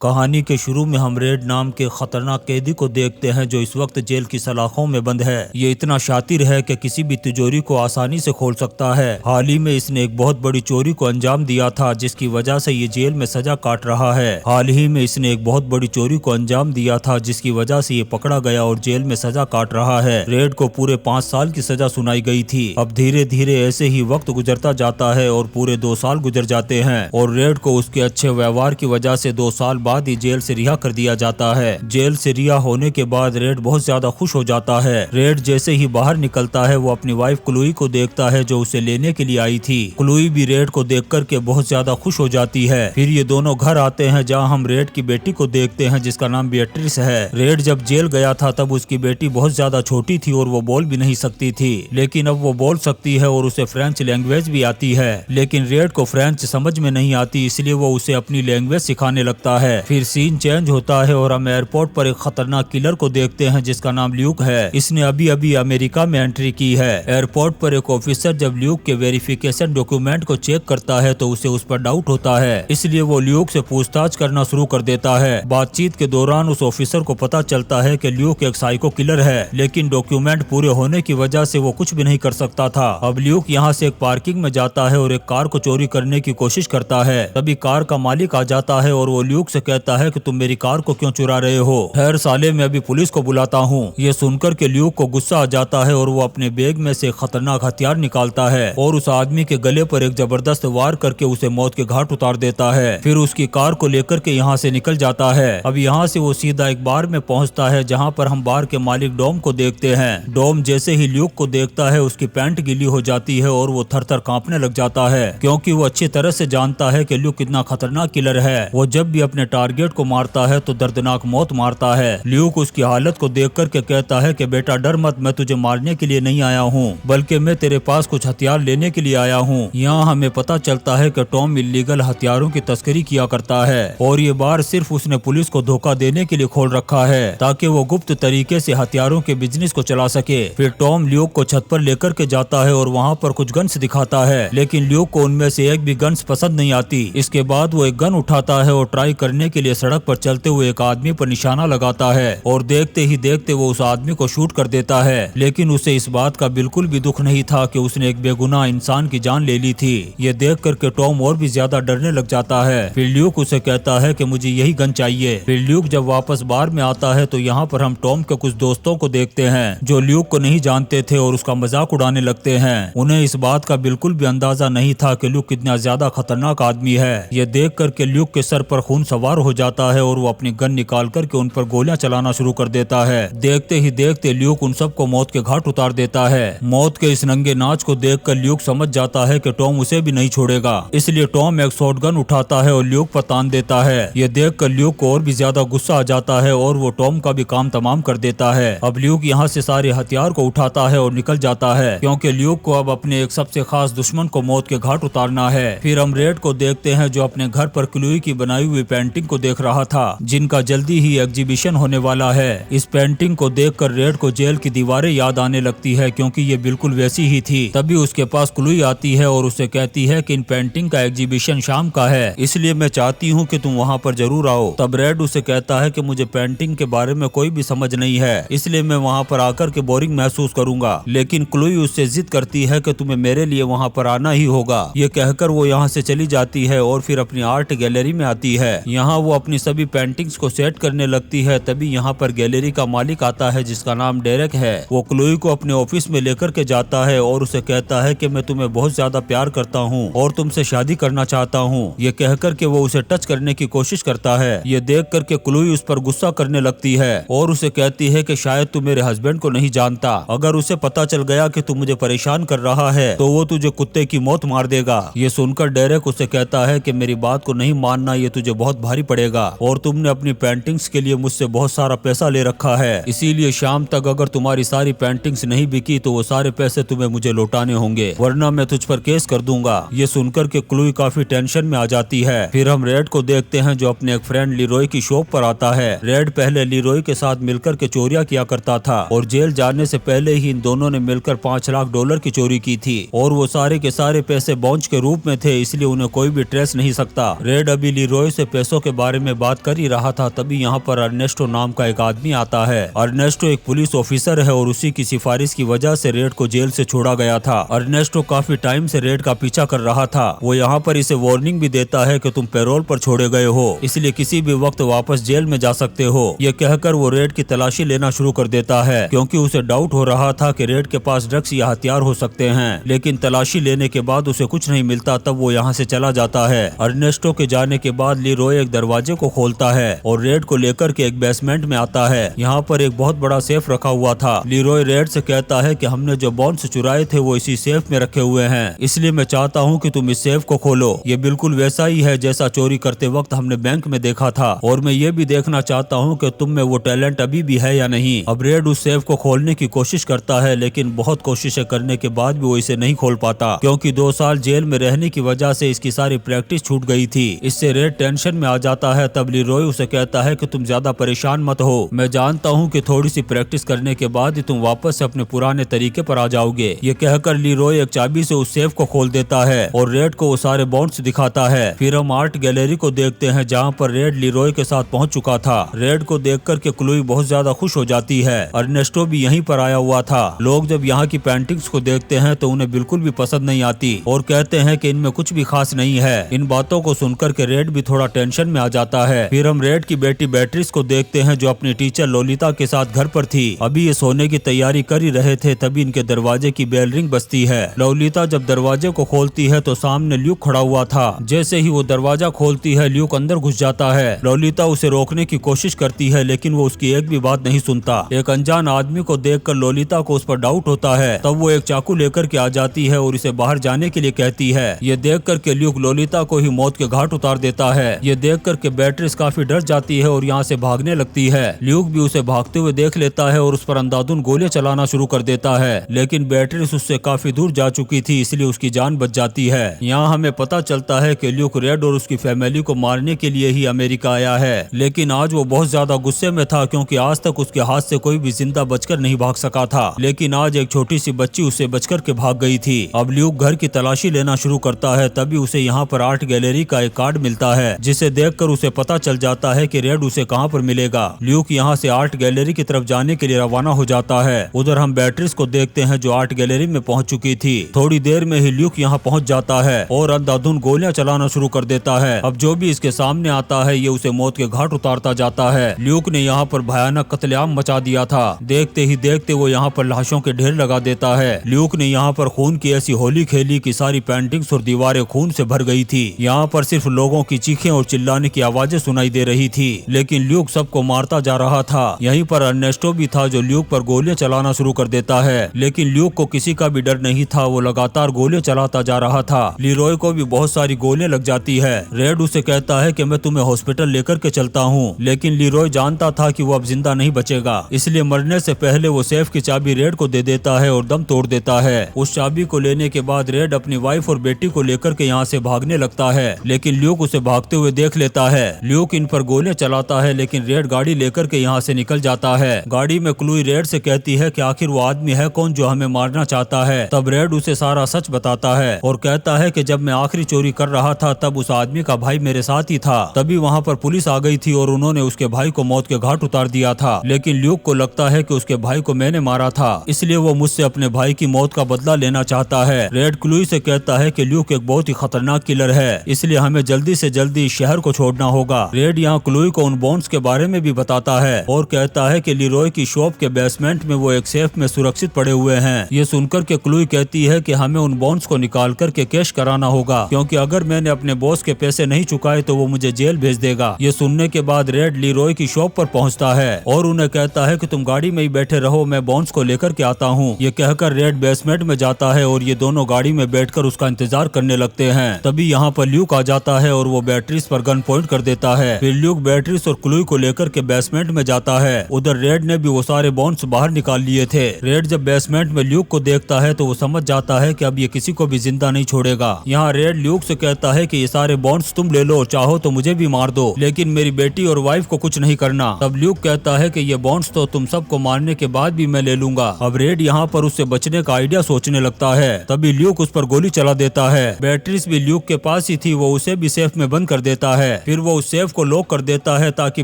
कहानी के शुरू में हम रेड नाम के खतरनाक कैदी को देखते हैं जो इस वक्त जेल की सलाखों में बंद है। ये इतना शातिर है कि किसी भी तिजोरी को आसानी से खोल सकता है। हाल ही में इसने एक बहुत बड़ी चोरी को अंजाम दिया था जिसकी वजह से ये जेल में सजा काट रहा है। हाल ही में इसने एक बहुत बड़ी चोरी को अंजाम दिया था जिसकी वजह से ये पकड़ा गया और जेल में सजा काट रहा है। रेड को पूरे 5 साल की सजा सुनाई गई थी। अब धीरे धीरे ऐसे ही वक्त गुजरता जाता है और पूरे 2 साल गुजर जाते हैं और रेड को उसके अच्छे व्यवहार की वजह से 2 साल बाद ही जेल से रिहा कर दिया जाता है। जेल से रिहा होने के बाद रेड बहुत ज्यादा खुश हो जाता है। रेड जैसे ही बाहर निकलता है वो अपनी वाइफ क्लूई को देखता है जो उसे लेने के लिए आई थी। क्लूई भी रेड को देख कर के बहुत ज्यादा खुश हो जाती है। फिर ये दोनों घर आते हैं जहाँ हम रेड की बेटी को देखते हैं जिसका नाम बेट्रिस है। रेड जब जेल गया था तब उसकी बेटी बहुत ज्यादा छोटी थी और वो बोल भी नहीं सकती थी, लेकिन अब वो बोल सकती है और उसे फ्रेंच लैंग्वेज भी आती है। लेकिन रेड को फ्रेंच समझ में नहीं आती, इसलिए वो उसे अपनी लैंग्वेज सिखाने लगता है। फिर सीन चेंज होता है और हम एयरपोर्ट पर एक खतरनाक किलर को देखते हैं जिसका नाम ल्यूक है। इसने अभी अभी अमेरिका में एंट्री की है। एयरपोर्ट पर एक ऑफिसर जब ल्यूक के वेरिफिकेशन डॉक्यूमेंट को चेक करता है तो उसे उस पर डाउट होता है, इसलिए वो ल्यूक से पूछताछ करना शुरू कर देता है। बातचीत के दौरान उस ऑफिसर को पता चलता है कि ल्यूक एक साइको किलर है, लेकिन डॉक्यूमेंट पूरे होने की वजह से वो कुछ भी नहीं कर सकता था। अब ल्यूक यहाँ से एक पार्किंग में जाता है और एक कार को चोरी करने की कोशिश करता है। तभी कार का मालिक आ जाता है और वो ल्यूक से कहता है कि तुम मेरी कार को क्यों चुरा रहे हो? खैर साले, मैं अभी पुलिस को बुलाता हूँ। ये सुनकर के ल्यूक को गुस्सा आ जाता है और वो अपने बैग में से खतरनाक हथियार निकालता है और उस आदमी के गले पर एक जबरदस्त वार करके उसे मौत के घाट उतार देता है। फिर उसकी कार को लेकर के यहाँ से निकल जाता है। अब यहाँ से वो सीधा एक बार में पहुँचता है जहाँ पर हम बार के मालिक डॉम को देखते हैं। डॉम जैसे ही ल्यूक को देखता है उसकी पैंट गीली हो जाती है और वो थर थर कांपने लग जाता है, क्योंकि वो अच्छी तरह से जानता है कि ल्यूक कितना खतरनाक किलर है। वो जब भी अपने टारगेट को मारता है तो दर्दनाक मौत मारता है। ल्यूक उसकी हालत को देख कर के कहता है कि बेटा डर मत, मैं तुझे मारने के लिए नहीं आया हूँ बल्कि मैं तेरे पास कुछ हथियार लेने के लिए आया हूँ। यहाँ हमें पता चलता है कि टॉम इल्लीगल हथियारों की तस्करी किया करता है और ये बार सिर्फ उसने पुलिस को धोखा देने के लिए खोल रखा है ताकि वो गुप्त तरीके से हथियारों के बिजनेस को चला सके। फिर टॉम ल्यूक को छत पर लेकर के जाता है और वहाँ पर कुछ गन्स दिखाता है, लेकिन ल्यूक को उनमें से एक भी गन्स पसंद नहीं आती। इसके बाद वो एक गन उठाता है और ट्राई करने के लिए सड़क पर चलते हुए एक आदमी पर निशाना लगाता है और देखते ही देखते वो उस आदमी को शूट कर देता है। लेकिन उसे इस बात का बिल्कुल भी दुख नहीं था कि उसने एक बेगुनाह इंसान की जान ले ली थी। ये देख करके टॉम और भी ज्यादा डरने लग जाता है। फिर ल्यूक उसे कहता है कि मुझे यही गन चाहिए। फिर ल्यूक जब वापस बार में आता है तो यहाँ पर हम टॉम के कुछ दोस्तों को देखते हैं जो ल्यूक को नहीं जानते थे और उसका मजाक उड़ाने लगते हैं। उन्हें इस बात का बिल्कुल भी अंदाजा नहीं था कि ल्यूक कितना ज्यादा खतरनाक आदमी है। ये देख करके ल्यूक के सर पर खून सवार हो जाता है और वो अपनी गन निकाल करके उन पर गोलियां चलाना शुरू कर देता है। देखते ही देखते ल्यूक उन सबको मौत के घाट उतार देता है। मौत के इस नंगे नाच को देखकर ल्यूक समझ जाता है कि टॉम उसे भी नहीं छोड़ेगा, इसलिए टॉम एक शॉटगन उठाता है और ल्यूक पर तान देता है। ये देखकर ल्यूक को और भी ज्यादा गुस्सा आ जाता है और वो टॉम का भी काम तमाम कर देता है। अब ल्यूक यहाँ से सारे हथियार को उठाता है और निकल जाता है, क्योंकि ल्यूक को अब अपने एक सबसे खास दुश्मन को मौत के घाट उतारना है। फिर हम रेड को देखते हैं जो अपने घर पर क्लूई की बनाई हुई पेंटिंग को देख रहा था जिनका जल्दी ही एग्जीबिशन होने वाला है। इस पेंटिंग को देखकर रेड को जेल की दीवारें याद आने लगती है, क्योंकि ये बिल्कुल वैसी ही थी। तभी उसके पास क्लूई आती है और उसे कहती है कि इन पेंटिंग का एग्जीबिशन शाम का है, इसलिए मैं चाहती हूँ कि तुम वहाँ पर जरूर आओ। तब रेड उसे कहता है कि मुझे पेंटिंग के बारे में कोई भी समझ नहीं है, इसलिए मैं वहाँ पर आकर के बोरिंग महसूस करूंगा। लेकिन क्लूई उससे जिद करती है कि तुम्हें मेरे लिए वहाँ पर आना ही होगा। ये कहकर वो यहाँ से चली जाती है और फिर अपनी आर्ट गैलरी में आती है। यहाँ वो अपनी सभी पेंटिंग्स को सेट करने लगती है। तभी यहाँ पर गैलरी का मालिक आता है जिसका नाम डेरेक है। वो क्लूई को अपने ऑफिस में लेकर के जाता है और उसे कहता है कि मैं तुम्हें बहुत ज्यादा प्यार करता हूँ और तुमसे शादी करना चाहता हूँ। ये कहकर के वो उसे टच करने की कोशिश करता है। ये देख करके क्लूई उस पर गुस्सा करने लगती है और उसे कहती है कि शायद तू मेरे हस्बैंड को नहीं जानता, अगर उसे पता चल गया कि तू मुझे परेशान कर रहा है तो वो तुझे कुत्ते की मौत मार देगा। ये सुनकर डेरेक उसे कहता है कि मेरी बात को नहीं मानना, ये तुझे बहुत भारी पड़ेगा और तुमने अपनी पेंटिंग्स के लिए मुझसे बहुत सारा पैसा ले रखा है, इसीलिए शाम तक अगर तुम्हारी सारी पेंटिंग्स नहीं बिकी तो वो सारे पैसे तुम्हें मुझे लौटाने होंगे, वरना मैं तुझ पर केस कर दूंगा। ये सुनकर के क्लूई काफी टेंशन में आ जाती है। फिर हम रेड को देखते हैं जो अपने एक फ्रेंड लीरॉय की शॉप पर आता है। रेड पहले लीरॉय के साथ मिलकर के चोरियां किया करता था और जेल जाने से पहले ही इन दोनों ने मिलकर $5 लाख की चोरी की थी और वो सारे के सारे पैसे बाउंस के रूप में थे, इसलिए उन्हें कोई भी ट्रेस नहीं सकता। रेड अभी लीरॉय से पैसों के बारे में बात कर ही रहा था तभी यहाँ पर अर्नेस्टो नाम का एक आदमी आता है। अर्नेस्टो एक पुलिस ऑफिसर है और उसी की सिफारिश की वजह से रेड को जेल से छोड़ा गया था। अर्नेस्टो काफी टाइम से रेड का पीछा कर रहा था। वो यहाँ पर इसे वार्निंग भी देता है कि तुम पैरोल पर छोड़े गए हो, इसलिए किसी भी वक्त वापस जेल में जा सकते हो। ये कहकर वो रेड की तलाशी लेना शुरू कर देता है क्योंकि उसे डाउट हो रहा था कि रेड के पास ड्रग्स या हथियार हो सकते हैं। लेकिन तलाशी लेने के बाद उसे कुछ नहीं मिलता, तब वो यहाँ से चला जाता है। अर्नेस्टो के जाने के बाद लीरॉय एक दरवाजे को खोलता है और रेड को लेकर के एक बेसमेंट में आता है। यहाँ पर एक बहुत बड़ा सेफ रखा हुआ था। लीरॉय रेड से कहता है कि हमने जो बॉन्ड्स चुराए थे वो इसी सेफ में रखे हुए हैं, इसलिए मैं चाहता हूँ कि तुम इस सेफ को खोलो। ये बिल्कुल वैसा ही है जैसा चोरी करते वक्त हमने बैंक में देखा था और मैं ये भी देखना चाहता हूँ कि तुम में वो टैलेंट अभी भी है या नहीं। अब रेड उस सेफ को खोलने की कोशिश करता है लेकिन बहुत कोशिशें करने के बाद भी वो इसे नहीं खोल पाता क्योंकि 2 साल जेल में रहने की वजह से इसकी सारी प्रैक्टिस छूट गई थी। इससे रेड टेंशन में आ जाता है। तब लीरॉय उसे कहता है कि तुम ज्यादा परेशान मत हो, मैं जानता हूँ कि थोड़ी सी प्रैक्टिस करने के बाद ही तुम वापस से अपने पुराने तरीके पर आ जाओगे। ये कहकर लीरॉय एक चाबी से उस सेफ को खोल देता है और रेड को वो सारे बॉन्ड्स दिखाता है। फिर हम आर्ट गैलरी को देखते हैं जहाँ पर रेड लीरॉय के साथ पहुँच चुका था। रेड को देखकर के क्लूई बहुत ज्यादा खुश हो जाती है। अर्नेस्टो भी यहीं पर आया हुआ था। लोग जब यहाँ की पेंटिंग्स को देखते हैं तो उन्हें बिल्कुल भी पसंद नहीं आती और कहते हैं कि इनमें कुछ भी खास नहीं है। इन बातों को सुनकर के रेड भी थोड़ा टेंशन में आ जाता है। फिर हम रेड की बेटी बेट्रिस को देखते हैं जो अपनी टीचर लोलिता के साथ घर पर थी। अभी ये सोने की तैयारी कर ही रहे थे तभी इनके दरवाजे की बेल रिंग बजती है। लोलिता जब दरवाजे को खोलती है तो सामने ल्यूक खड़ा हुआ था। जैसे ही वो दरवाजा खोलती है ल्यूक अंदर घुस जाता है। लोलिता उसे रोकने की कोशिश करती है लेकिन वो उसकी एक भी बात नहीं सुनता। एक अनजान आदमी को देखकर लोलिता को उस पर डाउट होता है। तब वो एक चाकू लेकर के आ जाती है और इसे बाहर जाने के लिए कहती है। ये देख कर के ल्यूक लोलिता को ही मौत के घाट उतार देता है। ये देख कर के बेट्रिस काफी डर जाती है और यहाँ से भागने लगती है। ल्यूक भी उसे भागते हुए देख लेता है और उस पर अंधाधुंध गोलियां चलाना शुरू कर देता है लेकिन बेट्रिस उससे काफी दूर जा चुकी थी इसलिए उसकी जान बच जाती है। यहाँ हमें पता चलता है कि ल्यूक रेड और उसकी फैमिली को मारने के लिए ही अमेरिका आया है लेकिन आज वो बहुत ज्यादा गुस्से में था क्योंकि आज तक उसके हाथ से कोई भी जिंदा बचकर नहीं भाग सका था। लेकिन आज एक छोटी सी बच्ची उससे बचकर के भाग गई थी। अब ल्यूक घर की तलाशी लेना शुरू करता है तभी उसे यहाँ पर आर्ट गैलरी का एक कार्ड मिलता है जिसे देखकर उसे पता चल जाता है कि रेड उसे कहाँ पर मिलेगा। ल्यूक यहाँ से आर्ट गैलरी की तरफ जाने के लिए रवाना हो जाता है। उधर हम बेट्रिस को देखते हैं जो आर्ट गैलरी में पहुंच चुकी थी। थोड़ी देर में ही ल्यूक यहाँ पहुंच जाता है और अंधाधुंध गोलियां चलाना शुरू कर देता है। अब जो भी इसके सामने आता है ये उसे मौत के घाट उतारता जाता है। ल्यूक ने यहाँ पर भयानक कत्लेआम मचा दिया था। देखते ही देखते वो यहाँ पर लाशों के ढेर लगा देता है। ल्यूक ने यहाँ पर खून की ऐसी होली खेली कि सारी पेंटिंग्स और दीवारें खून से भर गई थी। यहाँ पर सिर्फ लोगों की चीखें और चिल्लाने की आवाजें सुनाई दे रही थी लेकिन ल्यूक सबको मारता जा रहा था। यहीं पर अर्नेस्टो भी था जो ल्यूक पर गोलियां चलाना शुरू कर देता है लेकिन ल्यूक को किसी का भी डर नहीं था। वो लगातार गोलियां चलाता जा रहा था। लीरॉय को भी बहुत सारी गोलियां लग जाती है। रेड उसे कहता है कि मैं तुम्हें हॉस्पिटल लेकर के चलता हूँ लेकिन लीरॉय जानता था कि वो अब जिंदा नहीं बचेगा इसलिए मरने से पहले वो सेफ की चाबी रेड को दे देता है और दम तोड़ देता है। उस चाबी को लेने के बाद रेड अपनी वाइफ और बेटी को लेकर के यहाँ से भागने लगता है लेकिन ल्यूक उसे भागते हुए देख लेता है। ल्यूक इन पर गोलियां चलाता है लेकिन रेड गाड़ी लेकर के यहाँ से निकल जाता है। गाड़ी में क्लूई रेड से कहती है कि आखिर वो आदमी है कौन जो हमें मारना चाहता है। तब रेड उसे सारा सच बताता है और कहता है कि जब मैं आखिरी चोरी कर रहा था तब उस आदमी का भाई मेरे साथ ही था। तभी वहाँ पर पुलिस आ गई थी और उन्होंने उसके भाई को मौत के घाट उतार दिया था लेकिन ल्यूक को लगता है कि उसके भाई को मैंने मारा था इसलिए वो मुझसे अपने भाई की मौत का बदला लेना चाहता है। रेड क्लूई से कहता है कि ल्यूक एक बहुत ही खतरनाक किलर है इसलिए हमें जल्दी से जल्दी शहर को छोड़ना होगा। रेड यहाँ क्लूई को उन बॉन्ड्स के बारे में भी बताता है और कहता है कि लीरॉय की शॉप के बेसमेंट में वो एक सेफ में सुरक्षित पड़े हुए हैं। ये सुनकर के क्लूई कहती है कि हमें उन बॉन्ड्स को निकाल करके कैश कराना होगा क्योंकि अगर मैंने अपने बॉस के पैसे नहीं चुकाए तो वो मुझे जेल भेज देगा। ये सुनने के बाद रेड लीरॉय की शॉप पर पहुंचता है और उन्हें कहता है कि तुम गाड़ी में ही बैठे रहो, मैं बॉन्ड्स को लेकर के आता हूँ। ये कहकर रेड बेसमेंट में जाता है और ये दोनों गाड़ी में बैठकर उसका इंतजार करने लगते हैं। तभी यहाँ पर ल्यूक आ जाता है और वो बेट्रिस पर गन पॉइंट कर देता है। फिर ल्यूक बेट्रिस और क्लूई को लेकर के बेसमेंट में जाता है। उधर रेड ने भी वो सारे बॉन्ड्स बाहर निकाल लिए थे। रेड जब बेसमेंट में ल्यूक को देखता है तो वो समझ जाता है कि अब ये किसी को भी जिंदा नहीं छोड़ेगा। यहाँ रेड ल्यूक से कहता है कि ये सारे बॉन्ड्स तुम ले लो, चाहो तो मुझे भी मार दो, लेकिन मेरी बेटी और वाइफ को कुछ नहीं करना। तब ल्यूक कहता है कि ये बॉन्ड्स तो तुम सबको मारने के बाद भी मैं ले लूंगा। अब रेड यहाँ पर उससे बचने का आइडिया सोचने लगता है। तभी ल्यूक उस पर गोली चला देता है। बेट्रिस भी ल्यूक के पास ही थी, वो उसे भी सेफ में बंद कर देता है। फिर वो उस सेफ को लॉक कर देता है ताकि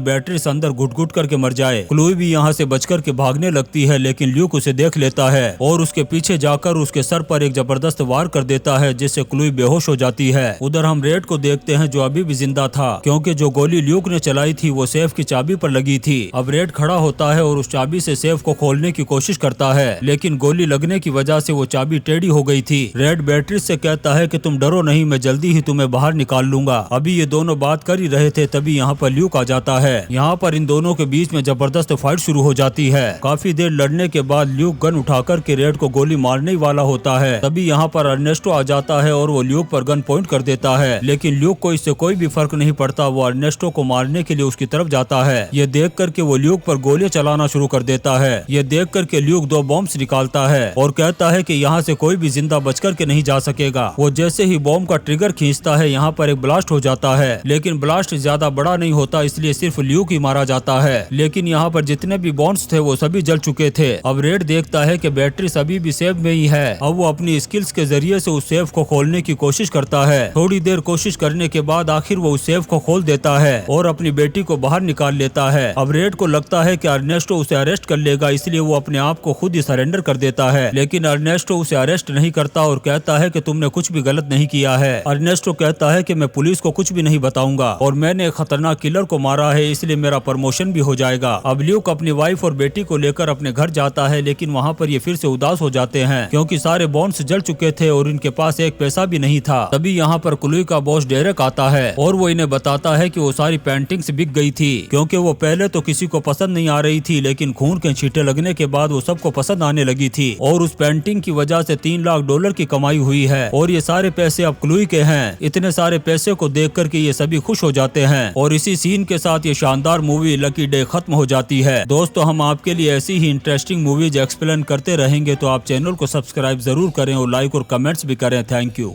बैटरी से अंदर घुट-घुट करके मर जाए। क्लोई भी यहाँ से बचकर के भागने लगती है, लेकिन ल्यूक उसे देख लेता है और उसके पीछे जाकर उसके सर पर एक जबरदस्त वार कर देता है, जिससे क्लोई बेहोश हो जाती है। उधर हम रेड को देखते हैं जो अभी भी जिंदा था, क्योंकि जो गोली ल्यूक ने चलाई थी वो सेफ की चाबी पर लगी थी। अब रेड खड़ा होता है और उस चाबी से सेफ को खोलने की कोशिश करता है, लेकिन गोली लगने की वजह से वो चाबी टेढ़ी हो गई थी। रेड बैटरी से कहता है कि तुम डरो नहीं, मैं जल्दी ही तुम्हें बाहर निकाल लूंगा। अभी ये दोनों बात कर ही रहे थे, तभी यहाँ पर ल्यूक आ जाता है। यहाँ पर इन दोनों के बीच में जबरदस्त फाइट शुरू हो जाती है। काफी देर लड़ने के बाद ल्यूक गन उठाकर के रेड को गोली मारने ही वाला होता है, तभी यहाँ पर अर्नेस्टो आ जाता है और वो ल्यूक पर गन पॉइंट कर देता है, लेकिन ल्यूक को इससे कोई भी फर्क नहीं पड़ता। वो अर्नेस्टो को मारने के लिए उसकी तरफ जाता है। ये देख करके वो ल्यूक पर गोलियां चलाना शुरू कर देता है। ये देख करके ल्यूक 2 बॉम्ब्स निकालता है और कहता है कि यहाँ से कोई भी जिंदा बचकर के नहीं जा सकेगा। वो जैसे ही बॉम्ब का ट्रिगर खींचता है, यहाँ पर एक ब्लास्ट हो जाता है, लेकिन ब्लास्ट ज्यादा बड़ा नहीं होता, इसलिए सिर्फ ल्यूक ही मारा जाता है। लेकिन यहाँ पर जितने भी बॉम्ब्स थे वो सभी जल चुके थे। अब रेड देखता है कि बैटरी सभी भी सेफ में ही है। अब वो अपनी स्किल्स के जरिए से उस सेफ को खोलने की कोशिश करता है। थोड़ी देर कोशिश करने के बाद आखिर वो उस सेफ को खोल देता है और अपनी बेटी को बाहर निकाल लेता है। अब रेड को लगता है कि अर्नेस्टो उसे अरेस्ट कर लेगा, इसलिए वो अपने आप को खुद ही सरेंडर कर देता है, लेकिन अर्नेस्टो उसे अरेस्ट नहीं करता और कहता है कि तुमने कुछ भी गलत नहीं किया है। अर्नेस्टो कहता है कि मैं पुलिस को कुछ भी नहीं बताऊंगा और मैंने एक खतरनाक किलर को मारा है, इसलिए मेरा प्रमोशन भी हो जाएगा। अब ल्यूक अपनी वाइफ और बेटी को लेकर अपने घर जाता है, लेकिन वहाँ पर ये फिर से उदास हो जाते हैं क्योंकि सारे बॉन्ड्स जल चुके थे और इनके पास एक पैसा भी नहीं था। तभी यहाँ पर क्लोई का बॉस डेरेक आता है और वो इन्हें बताता है कि वो सारी पेंटिंग्स बिक गई थी, क्योंकि वो पहले तो किसी को पसंद नहीं आ रही थी, लेकिन खून के छींटे लगने के बाद वो सबको पसंद आने लगी थी और उस पेंटिंग की वजह से $3 लाख की कमाई हुई है और ये सारे पैसे अब क्लोई के हैं। इतने सारे पैसे को देख करके ये सभी खुश हो जाते हैं और इसी सीन के साथ ये शानदार मूवी लकी डे खत्म हो जाती है। दोस्तों, हम आपके लिए ऐसी ही इंटरेस्टिंग मूवीज एक्सप्लेन करते रहेंगे, तो आप चैनल को सब्सक्राइब जरूर करें और लाइक और कमेंट्स भी करें। Thank you.